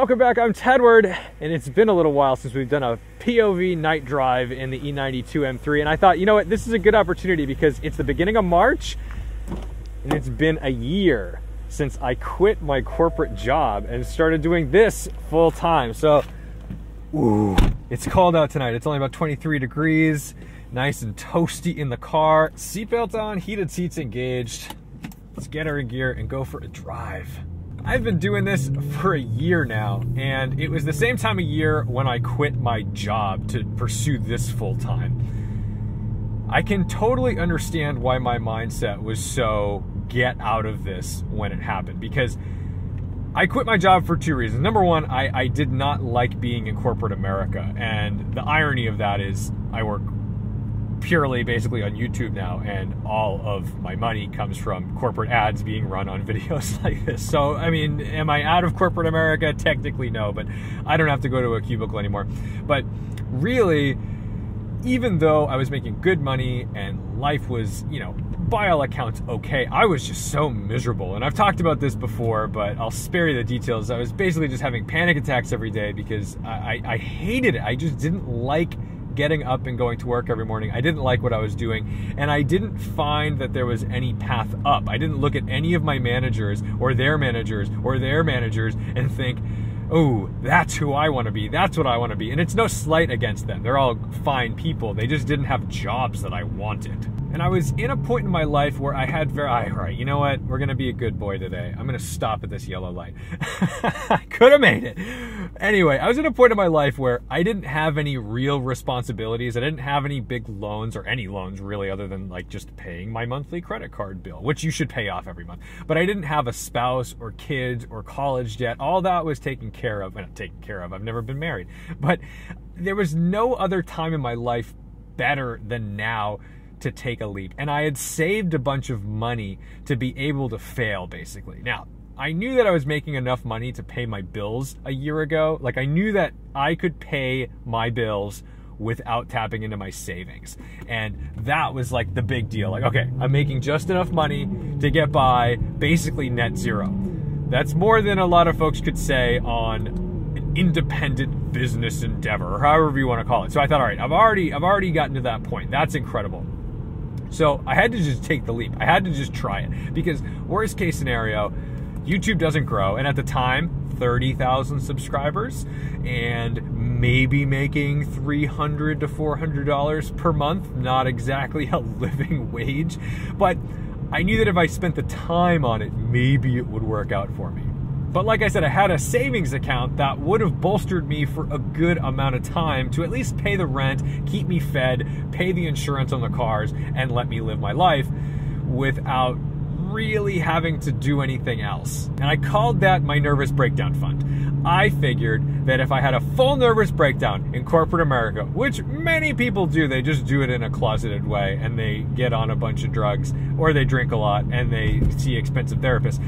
welcome back. I'm Tedward, and it's been a little while since we've done a POV night drive in the E92 M3, and I thought, you know what, this is a good opportunity because it's the beginning of March, and it's been a year since I quit my corporate job and started doing this full time. So, ooh, it's cold out tonight. It's only about 23 degrees, nice and toasty in the car. Seatbelt on, heated seats engaged. Let's get her in gear and go for a drive. I've been doing this for a year now, and it was the same time of year when I quit my job to pursue this full time. I can totally understand why my mindset was so get out of this when it happened, because I quit my job for two reasons. Number one, I did not like being in corporate America, and the irony of that is I work purely basically on YouTube now, and all of my money comes from corporate ads being run on videos like this. So, I mean, am I out of corporate America? Technically no, but I don't have to go to a cubicle anymore. But really, even though I was making good money and life was, you know, by all accounts okay, I was just so miserable. And I've talked about this before, but I'll spare you the details. I was basically just having panic attacks every day because I hated it. I just didn't like getting up and going to work every morning. I didn't like what I was doing, and I didn't find that there was any path up. I didn't look at any of my managers or their managers or their managers and think, oh, that's who I want to be. That's what I want to be. And it's no slight against them. They're all fine people. They just didn't have jobs that I wanted. And I was in a point in my life where I had all right, you know what? We're going to be a good boy today. I'm going to stop at this yellow light. I could have made it. Anyway, I was in a point in my life where I didn't have any real responsibilities. I didn't have any big loans, or any loans really, other than like just paying my monthly credit card bill, which you should pay off every month. But I didn't have a spouse or kids or college debt. All that was taken care of. Well, not taken care of. I've never been married. But there was no other time in my life better than now to take a leap. And I had saved a bunch of money to be able to fail, basically. Now, I knew that I was making enough money to pay my bills a year ago. Like, I knew that I could pay my bills without tapping into my savings. And that was like the big deal. Like, okay, I'm making just enough money to get by, basically net zero. That's more than a lot of folks could say on an independent business endeavor, or however you want to call it. So I thought, all right, I've already gotten to that point. That's incredible. So I had to just take the leap. I had to just try it, because worst case scenario, YouTube doesn't grow. And at the time, 30,000 subscribers and maybe making $300 to $400 per month. Not exactly a living wage, but I knew that if I spent the time on it, maybe it would work out for me. But like I said, I had a savings account that would have bolstered me for a good amount of time to at least pay the rent, keep me fed, pay the insurance on the cars, and let me live my life without really having to do anything else. And I called that my nervous breakdown fund. I figured that if I had a full nervous breakdown in corporate America, which many people do, they just do it in a closeted way, and they get on a bunch of drugs, or they drink a lot, and they see expensive therapists.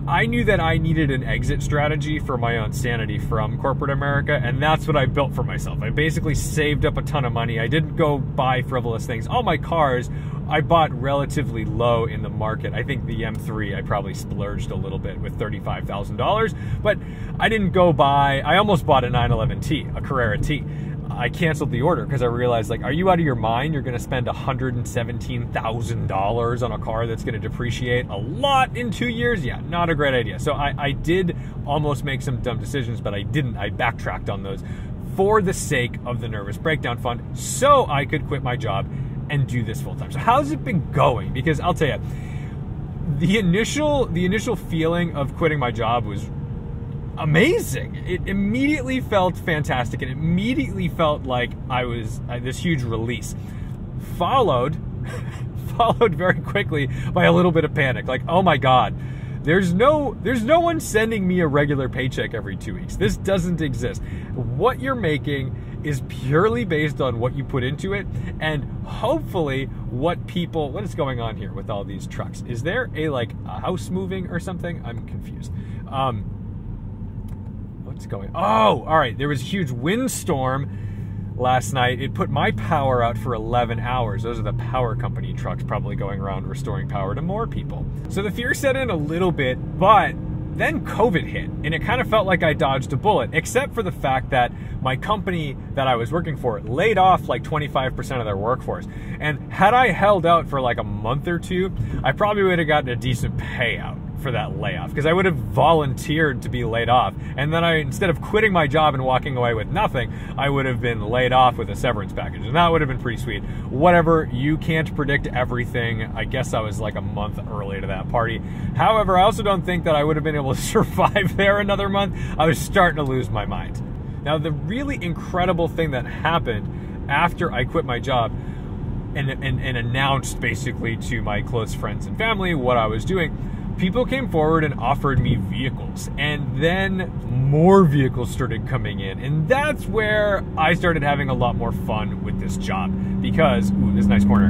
I knew that I needed an exit strategy for my own sanity from corporate America, and that's what I built for myself. I basically saved up a ton of money. I didn't go buy frivolous things. All my cars I bought relatively low in the market. I think the M3, I probably splurged a little bit with $35,000, but I didn't go buy, I almost bought a 911T, a Carrera T. I canceled the order because I realized, like, are you out of your mind? You're going to spend $117,000 on a car that's going to depreciate a lot in 2 years? Yeah, not a great idea. So I did almost make some dumb decisions, but I didn't. I backtracked on those for the sake of the nervous breakdown fund, so I could quit my job and do this full time. So how's it been going? Because I'll tell you, the initial feeling of quitting my job was amazing. It immediately felt fantastic, and it immediately felt like I was this huge release, followed very quickly by a little bit of panic. Like, oh my God, there's no one sending me a regular paycheck every 2 weeks. This doesn't exist. What you're making is purely based on what you put into it, and hopefully what is going on here with all these trucks? Is there a house moving or something? I'm confused. What's going on? Oh, all right. There was a huge windstorm last night. It put my power out for 11 hours. Those are the power company trucks probably going around restoring power to more people. So the fear set in a little bit, but then COVID hit, and it kind of felt like I dodged a bullet, except for the fact that my company that I was working for laid off like 25% of their workforce. And had I held out for like a month or two, I probably would have gotten a decent payout for that layoff, because I would have volunteered to be laid off. And then instead of quitting my job and walking away with nothing, I would have been laid off with a severance package. And that would have been pretty sweet. Whatever, you can't predict everything. I guess I was like a month early to that party. However, I also don't think that I would have been able to survive there another month. I was starting to lose my mind. Now, the really incredible thing that happened after I quit my job and announced basically to my close friends and family what I was doing, people came forward and offered me vehicles, and then more vehicles started coming in, and that's where I started having a lot more fun with this job, because, ooh, this nice corner.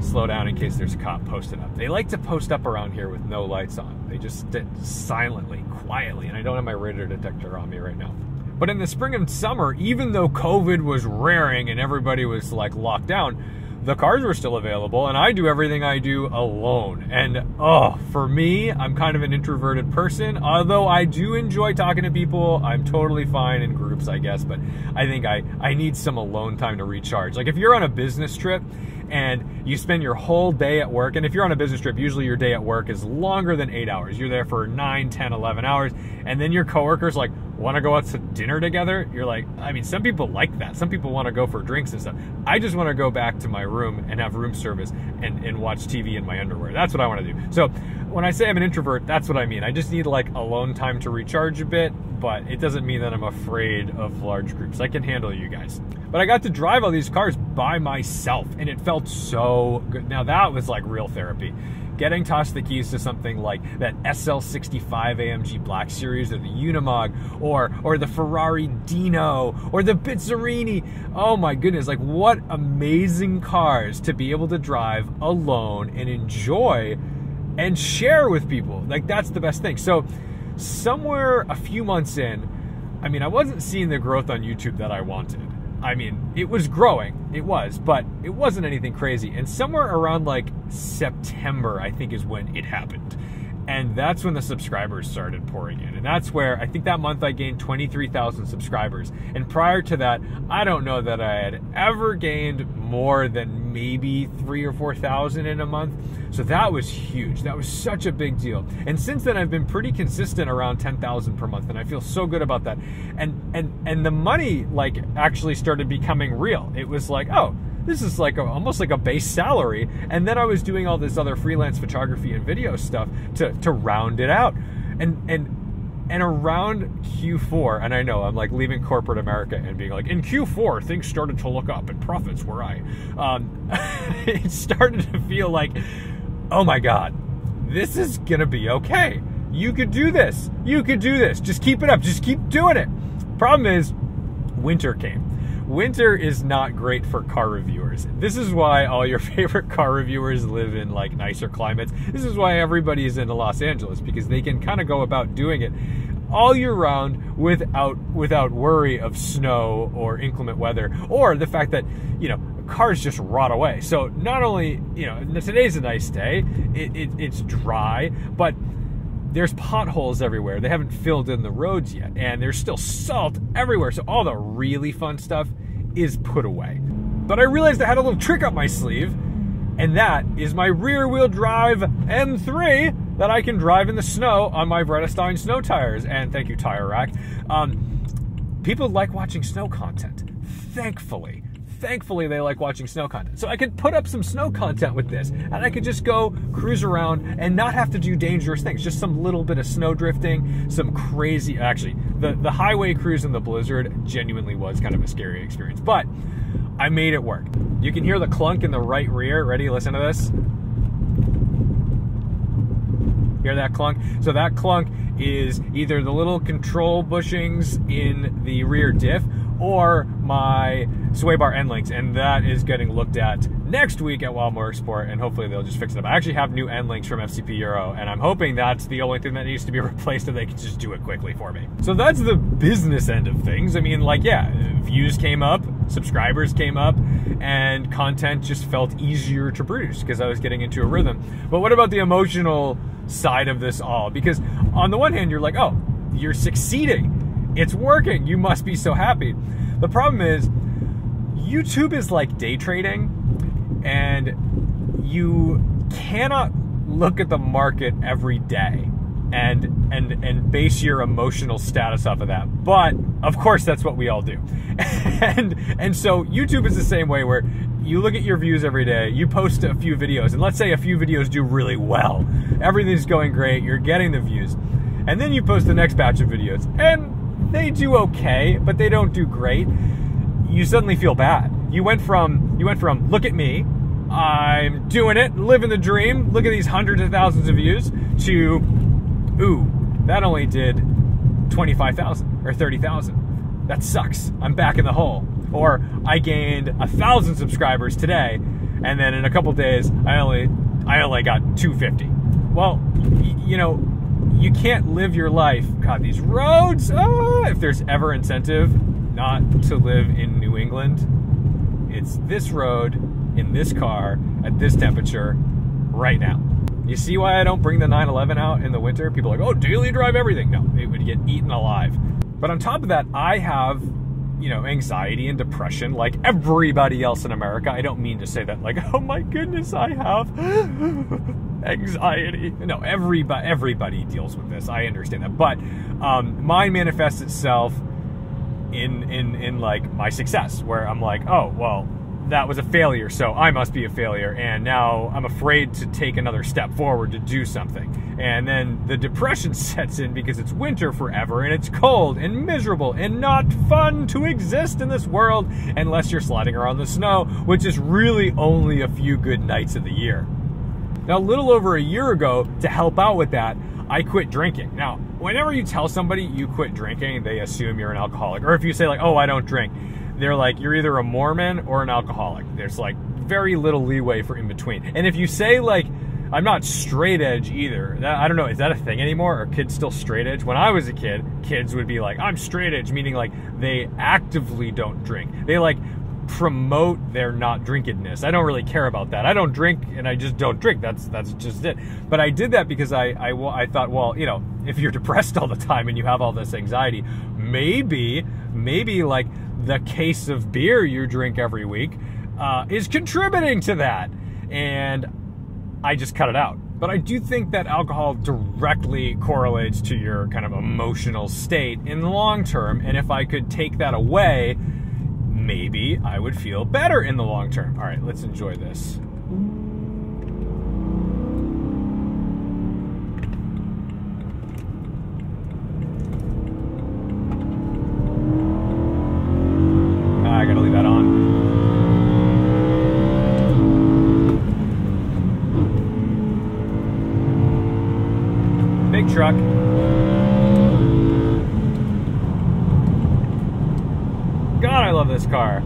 Slow down in case there's a cop posted up. They like to post up around here with no lights on. They just sit silently, quietly, and I don't have my radar detector on me right now. But in the spring and summer, even though COVID was raring and everybody was like locked down, the cars were still available, and I do everything I do alone. And oh, for me, I'm kind of an introverted person. Although I do enjoy talking to people, I'm totally fine in groups, I guess, but I think I need some alone time to recharge. Like if you're on a business trip and you spend your whole day at work, and if you're on a business trip, usually your day at work is longer than 8 hours. You're there for 9, 10, 11 hours, and then your coworkers like, want to go out to dinner together? You're like, I mean, some people like that. Some people want to go for drinks and stuff. I just want to go back to my room and have room service and watch TV in my underwear. That's what I want to do. So when I say I'm an introvert, that's what I mean. I just need like alone time to recharge a bit, but it doesn't mean that I'm afraid of large groups. I can handle you guys. But I got to drive all these cars by myself, and it felt so good. Now that was like real therapy. Getting tossed the keys to something like that SL65 AMG Black Series, or the Unimog, or the Ferrari Dino, or the Bizzarini. Oh my goodness, like what amazing cars to be able to drive alone and enjoy and share with people. Like that's the best thing. So somewhere a few months in, I mean, I wasn't seeing the growth on YouTube that I wanted. I mean, it was growing, it was, but it wasn't anything crazy. And somewhere around like September, I think, is when it happened. And that's when the subscribers started pouring in. And that's where I think that month I gained 23,000 subscribers. And prior to that, I don't know that I had ever gained more than maybe 3,000 or 4,000 in a month. So that was huge. That was such a big deal. And since then, I've been pretty consistent around 10,000 per month, and I feel so good about that. And the money like actually started becoming real. It was like, oh, this is like almost like a base salary. And then I was doing all this other freelance photography and video stuff to round it out. And around Q4, and I know I'm like leaving corporate America and being like, in Q4, things started to look up and profits were high. It started to feel like, oh my God, this is gonna be okay. You could do this. You could do this. Just keep it up. Just keep doing it. Problem is, winter came. Winter is not great for car reviewers. This is why all your favorite car reviewers live in like nicer climates. This is why everybody is in Los Angeles, because they can kind of go about doing it all year round without worry of snow or inclement weather, or the fact that, you know, cars just rot away. So not only, you know, today's a nice day, it's dry, but there's potholes everywhere. They haven't filled in the roads yet, and there's still salt everywhere. So all the really fun stuff is put away. But I realized I had a little trick up my sleeve, and that is my rear-wheel drive M3 that I can drive in the snow on my Vredestein snow tires. And thank you, Tire Rack. People like watching snow content, thankfully. Thankfully, they like watching snow content. So I could put up some snow content with this, and I could just go cruise around and not have to do dangerous things. Just some little bit of snow drifting, some crazy, actually, the highway cruise in the blizzard genuinely was kind of a scary experience, but I made it work. You can hear the clunk in the right rear. Ready? Listen to this. Hear that clunk? So that clunk is either the little control bushings in the rear diff or my sway bar end links, and that is getting looked at next week at Wild Motorsport, and hopefully they'll just fix it up. I actually have new end links from FCP Euro, and I'm hoping that's the only thing that needs to be replaced, and they can just do it quickly for me. So that's the business end of things. I mean, like, yeah, views came up, subscribers came up and content just felt easier to produce because I was getting into a rhythm. But what about the emotional side of this all? Because on the one hand, you're like, oh, you're succeeding. It's working. You must be so happy. The problem is YouTube is like day trading, and you cannot look at the market every day and base your emotional status off of that. But of course, that's what we all do. and so YouTube is the same way, where you look at your views every day, you post a few videos, and let's say a few videos do really well. Everything's going great, you're getting the views. And then you post the next batch of videos, and they do okay, but they don't do great. You suddenly feel bad. You went from look at me, I'm doing it, living the dream, look at these hundreds of thousands of views, to, ooh, that only did 25,000 or 30,000. That sucks. I'm back in the hole. Or I gained 1,000 subscribers today, and then in a couple days I only got 250. Well, you know, you can't live your life. God, these roads. Oh, if there's ever incentive not to live in New England, it's this road in this car at this temperature right now. You see why I don't bring the 911 out in the winter? People are like, oh, daily drive everything. No, it would get eaten alive. But on top of that, I have, you know, anxiety and depression like everybody else in America. I don't mean to say that like, oh my goodness, I have anxiety. No, everybody deals with this. I understand that. But mine manifests itself in like my success, where I'm like, oh, well, that was a failure, so I must be a failure, and now I'm afraid to take another step forward to do something. And then the depression sets in because it's winter forever, and it's cold and miserable and not fun to exist in this world unless you're sliding around the snow, which is really only a few good nights of the year. Now, a little over a year ago, to help out with that, I quit drinking. Now, whenever you tell somebody you quit drinking, they assume you're an alcoholic. Or if you say like, oh, I don't drink, they're like, you're either a Mormon or an alcoholic. There's like very little leeway for in between. And if you say like, I'm not straight edge either, I don't know, is that a thing anymore? Are kids still straight edge? When I was a kid, kids would be like, I'm straight edge, meaning like they actively don't drink. They like promote their not drinkedness. I don't really care about that. I don't drink and I just don't drink. That's just it. But I did that because I thought, well, you know, if you're depressed all the time and you have all this anxiety, maybe like the case of beer you drink every week is contributing to that. And I just cut it out. But I do think that alcohol directly correlates to your kind of emotional state in the long term. And if I could take that away, maybe I would feel better in the long term. All right, let's enjoy this. I gotta leave that on. Big truck. God, I love this car.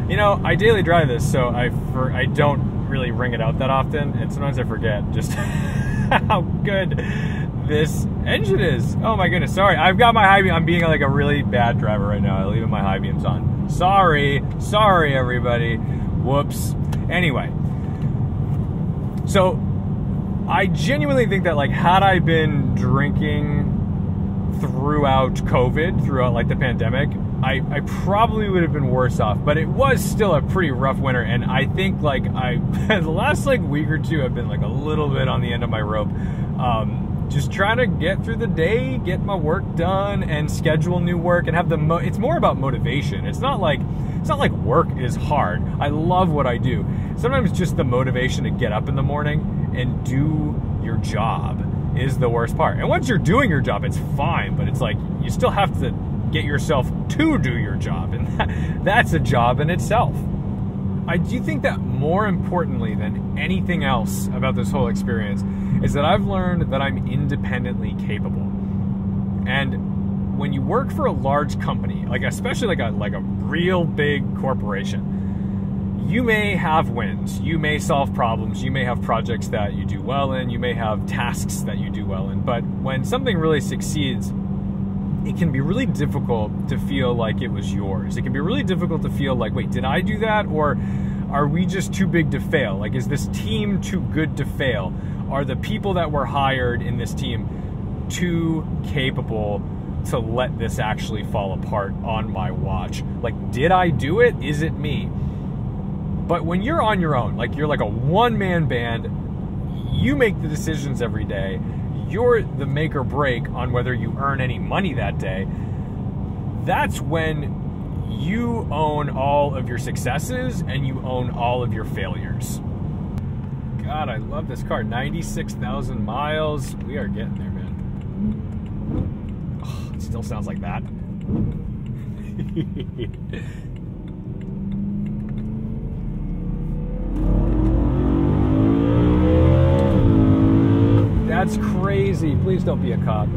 You know, I daily drive this, so I don't really ring it out that often, and sometimes I forget just how good this engine is. Oh my goodness, sorry. I've got my high beam. I'm being like a really bad driver right now. I'm leaving my high beams on. Sorry everybody. Whoops. Anyway, so I genuinely think that like had I been drinking throughout COVID, throughout like the pandemic, I probably would have been worse off, but it was still a pretty rough winter, and I think like the last like week or two I've been like a little bit on the end of my rope, just trying to get through the day, get my work done, and schedule new work, and have it's more about motivation. It's not like work is hard. I love what I do. Sometimes just the motivation to get up in the morning and do your job is the worst part. And once you're doing your job, it's fine, but it's like you still have to get yourself to do your job, and that's a job in itself. I do think that more importantly than anything else about this whole experience is that I've learned that I'm independently capable. And when you work for a large company, like especially like a real big corporation, you may have wins, you may solve problems, you may have projects that you do well in, you may have tasks that you do well in, but when something really succeeds, it can be really difficult to feel like it was yours. It can be really difficult to feel like, wait, did I do that? Or are we just too big to fail? Like, is this team too good to fail? Are the people that were hired in this team too capable to let this actually fall apart on my watch? Like, did I do it? Is it me? But when you're on your own, like you're like a one-man band, you make the decisions every day. You're the make or break on whether you earn any money that day. That's when you own all of your successes and you own all of your failures. God, I love this car. 96,000 miles. We are getting there, man. Oh, it still sounds like that. That's crazy. Please don't be a cop.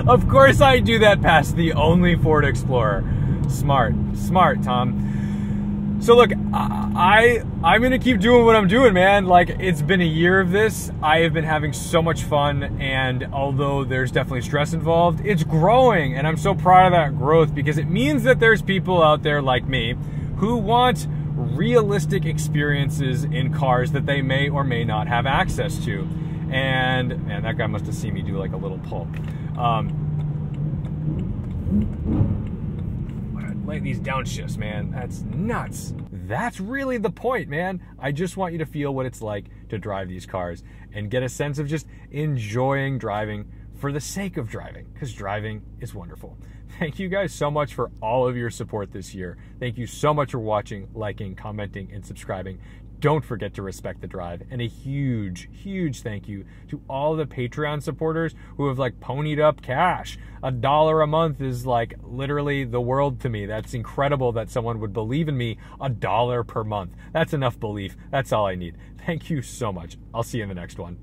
Of course I do that past the only Ford Explorer. Smart, Tom. So look, I'm gonna keep doing what I'm doing, man. Like, it's been a year of this. I have been having so much fun, and although there's definitely stress involved, it's growing, and I'm so proud of that growth because it means that there's people out there like me who want realistic experiences in cars that they may or may not have access to. And man, that guy must have seen me do like a little pull. Like these downshifts, man, that's nuts. That's really the point, man. I just want you to feel what it's like to drive these cars and get a sense of just enjoying driving for the sake of driving, because driving is wonderful. Thank you guys so much for all of your support this year. Thank you so much for watching, liking, commenting, and subscribing. Don't forget to respect the drive. And a huge, huge thank you to all the Patreon supporters who have like ponied up cash. $1 a month is like literally the world to me. That's incredible that someone would believe in me. $1 per month. That's enough belief. That's all I need. Thank you so much. I'll see you in the next one.